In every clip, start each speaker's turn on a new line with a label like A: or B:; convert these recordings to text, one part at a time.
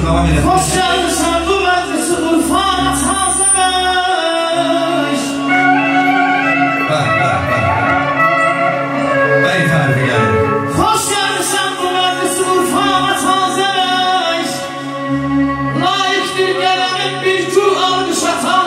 A: devam edelim.
B: Hoş geldin sen bu meclisi Urfa'na tazemiş.
A: Ben tarifi geldim.
B: Hoş geldin sen bu meclisi Urfa'na tazemiş. Layıktır gelenin bir gül almışa tazemiş.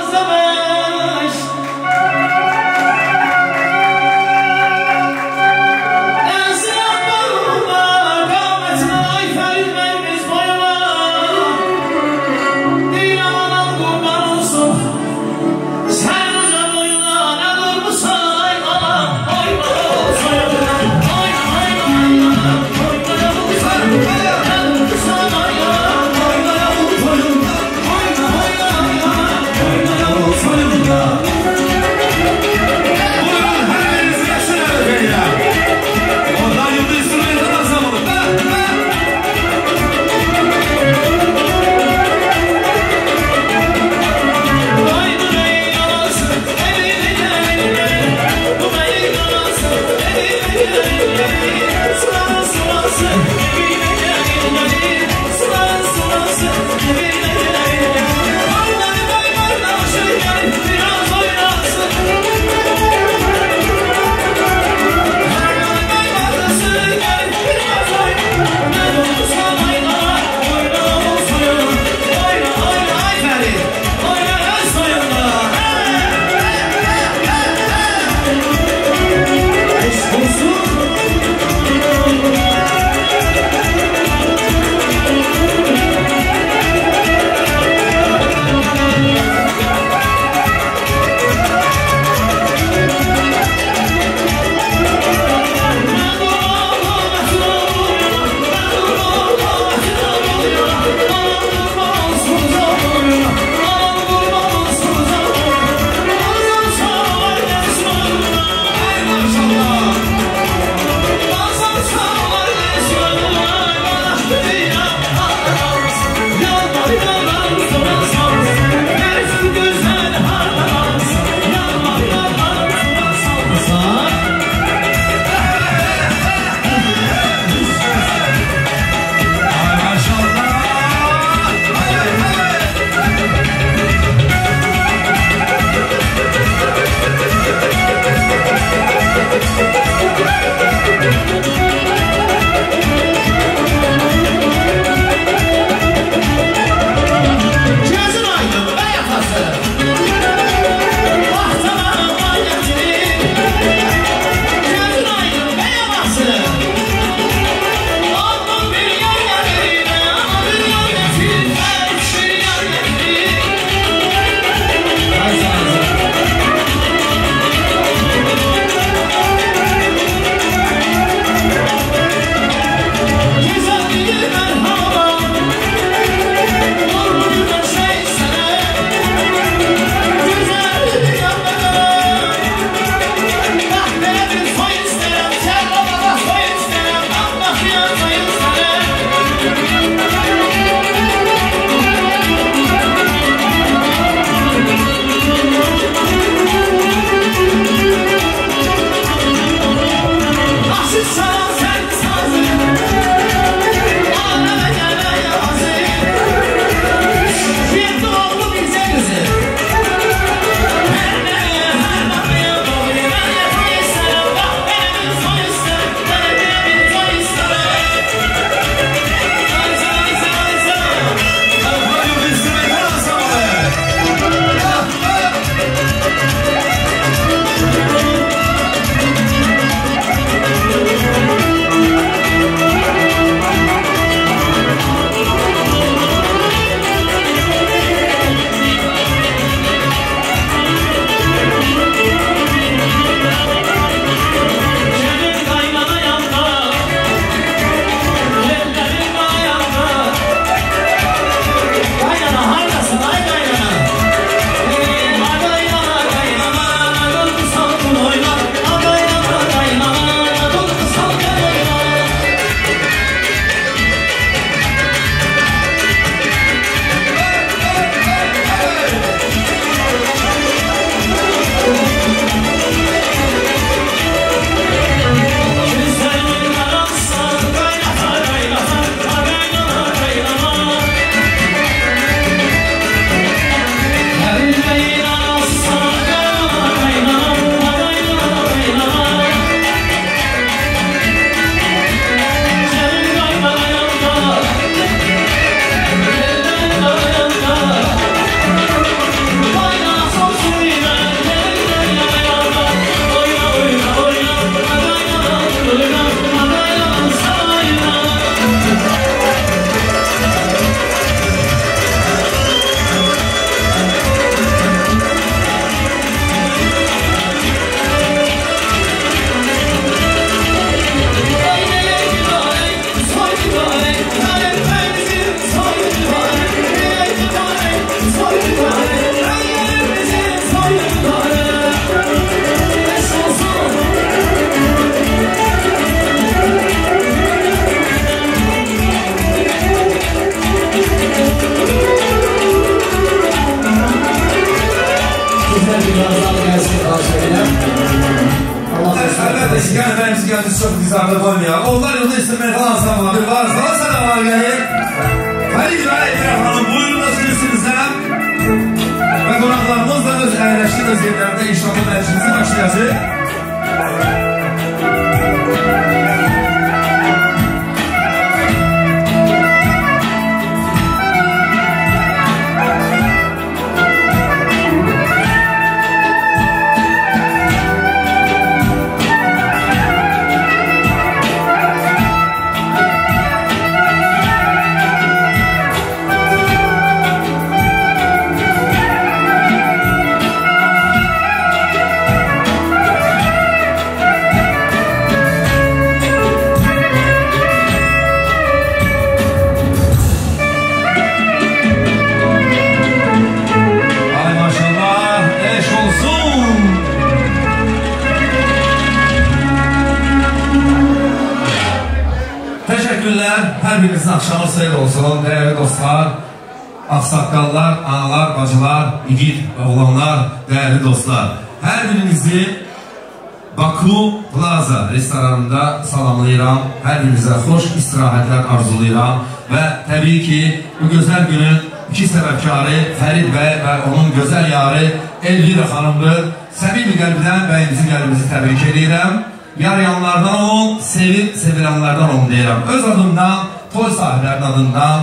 A: müziklerimiz çok güzel koymuyor. Onlar yolda instrumental ansamblı var. Sana selamlar gelir. Halil ve İbrahim Hanım buyurun da sürüsünüzden. Ve konaklarımız da öz əyləşdiyiniz yerlərdə inşallah məclisi başlayacaq. Hər birinizin axşamı xeyir olsun, dəyərli dostlar, ağsaqqallar, analar, bacılar, igid və oğlanlar, dəyərli dostlar. Hər birinizi Baku Plaza restoranında salamlayıram, hər birinizə xoş istirahətlər arzulayıram və təbii ki, bu gözəl günün iki səbəbkarı Fərid bəy və onun gözəl yarı Elvira xanımdır. Səmimi qəlbdən bəyimizin qəlbimizi təbrik edirəm. Yarayanlardan olun, sevilenlerden olun deyirəm. Öz adımdan, toy sahiblərinin adından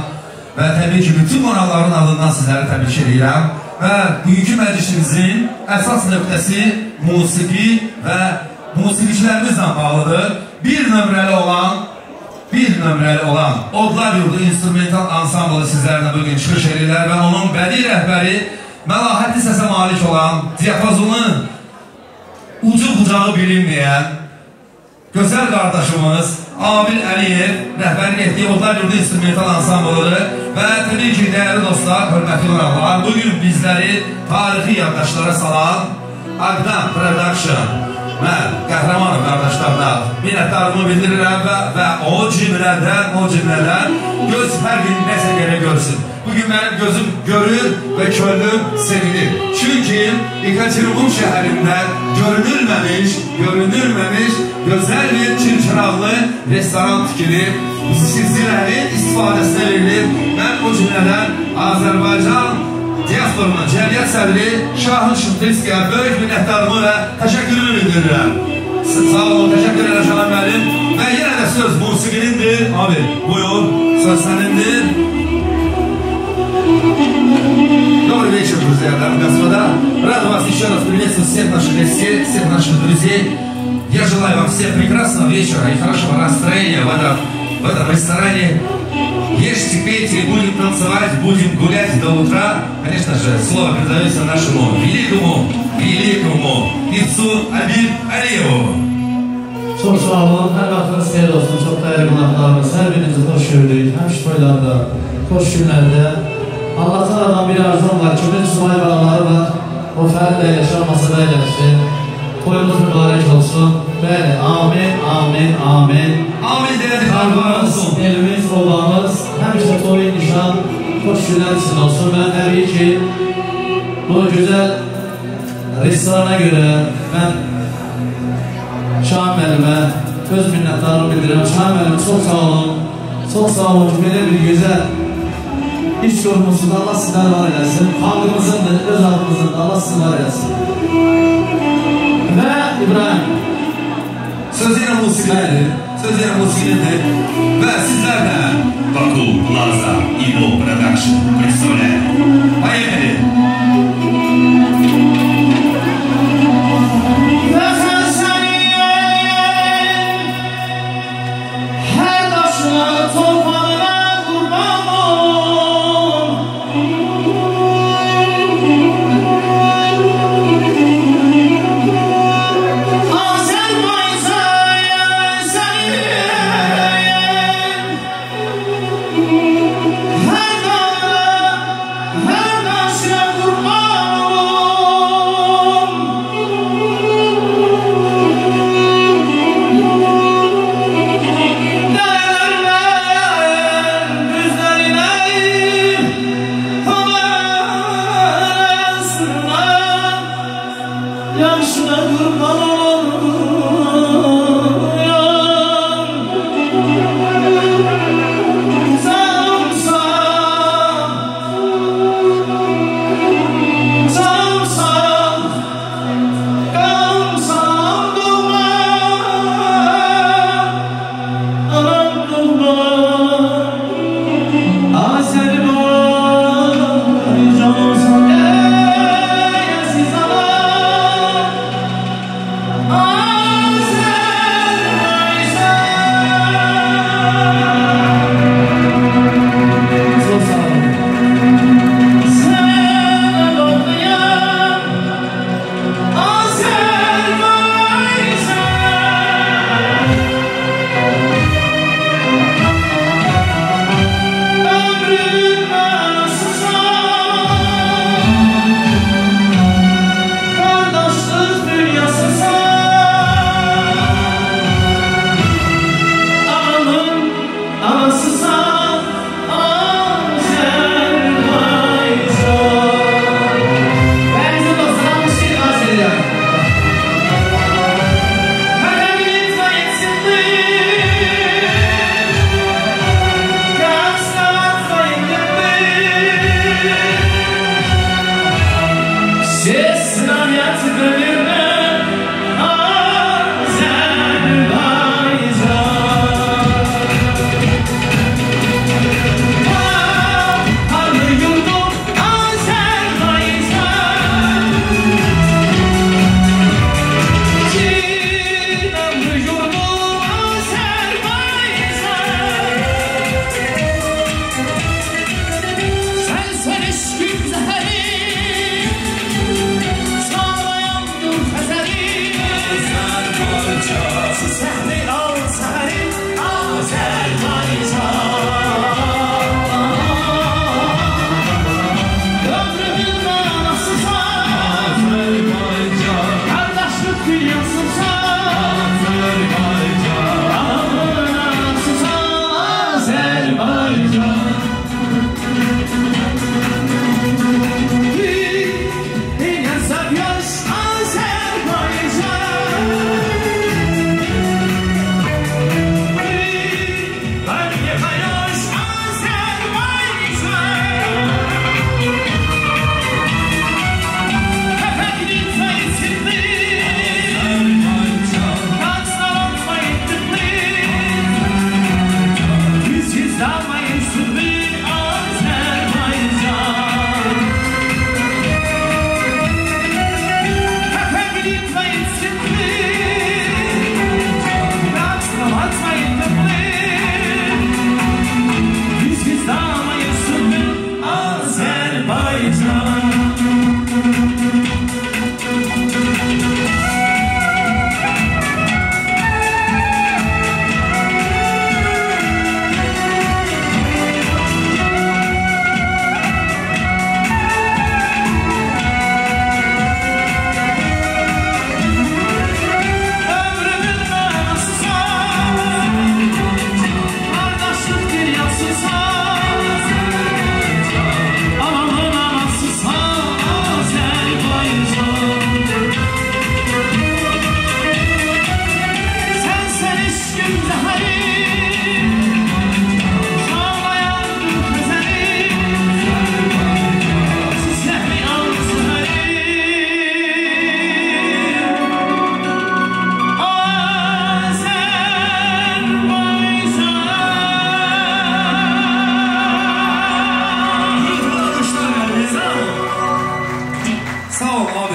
A: və təbii ki, bütün qonaqların adından sizləri təbrik edirəm. Və bugünkü məclisimizin əsas nöqtəsi musiqi və musiqiçilərimizlə bağlıdır. Bir nömrəli olan Odlar Yurdu instrumental ansamblı sizlərlə bugün çıxış edirlər və onun bədii rəhbəri məlahətli səsə malik olan, diapazonu ucu bucağı bilinməyən gözəl qardaşımız Abil Əliyev rəhbərlik etdiyi Odlar Yurdu instrumental ansamblıdır və təbii ki, dəyərli dostlar, hörmətli qonaqlar, bugün bizləri tarixi yaddaşlara salan Aqdam Production mən qəhrəmanım qardaşlarına minnətdarımı bildirirəm və o cümlədən göz hər gün nəsə gələ görsün. Bugün mənim gözüm görür və könlüm sevinir. Çünki Ekaterinburg şəhərində görünülməmiş gözəl bir çirçiraqlı restoran tikilir. Sizlərin istifadəsinə verilir. Mən o cümlədən Azərbaycan diasporunun cəmiyyət sədri Şahın Şübdilskiyə böyük minnətdarımı və təşəkkürümü bildirirəm. Sağ olun, təşəkkür edirəm Şahan müəllim. Və yenə də söz musiqinindir. Abi, buyur, söz sənindir. Добрый вечер, друзья, дамы и господа. Рад вас еще раз приветствовать всех наших гостей, всех наших друзей. Я желаю вам всем прекрасного вечера и хорошего настроения в этом ресторане. Ешьте, пейте, будем танцевать, будем гулять до утра. Конечно же, слово передается нашему великому певцу Абил Алиеву.
C: Çok sağ olun, hər vaxtınız xeyir olsun, çox dəyərli qonaqlarımız, hər birinizi xoş gördük, həm şübhələrdə, xoş günlərdə. Allah Teala'dan bir arzum var, kimin subay balaları var, o fərdə yaşaması da eləsin, toyumuz mübarək olsun, bəli, amin, amin, amin.
A: Amin deyədik,
C: Qarqımız, elimiz, obamız, həmişə toy, nişan, xoş günlər için olsun. Mən təbii ki, bu güzel restorana göre mən Şahan müəllimə öz minnətdarımı bildirirəm. Şahan müəllim, çox sağ olun ki, belə bir güzel iş görmüşsünüz. Allah sizdən var eləsin. Xalqımızın da, öz halkımızın da Allah sizdən var eləsin. Və İbrahim,
A: sözüyle musikidir ve sizlerle Baku Plaza İbo Production Restore hayır.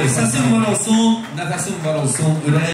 A: Səsin var olsun, nəfəsin var olsun, ürək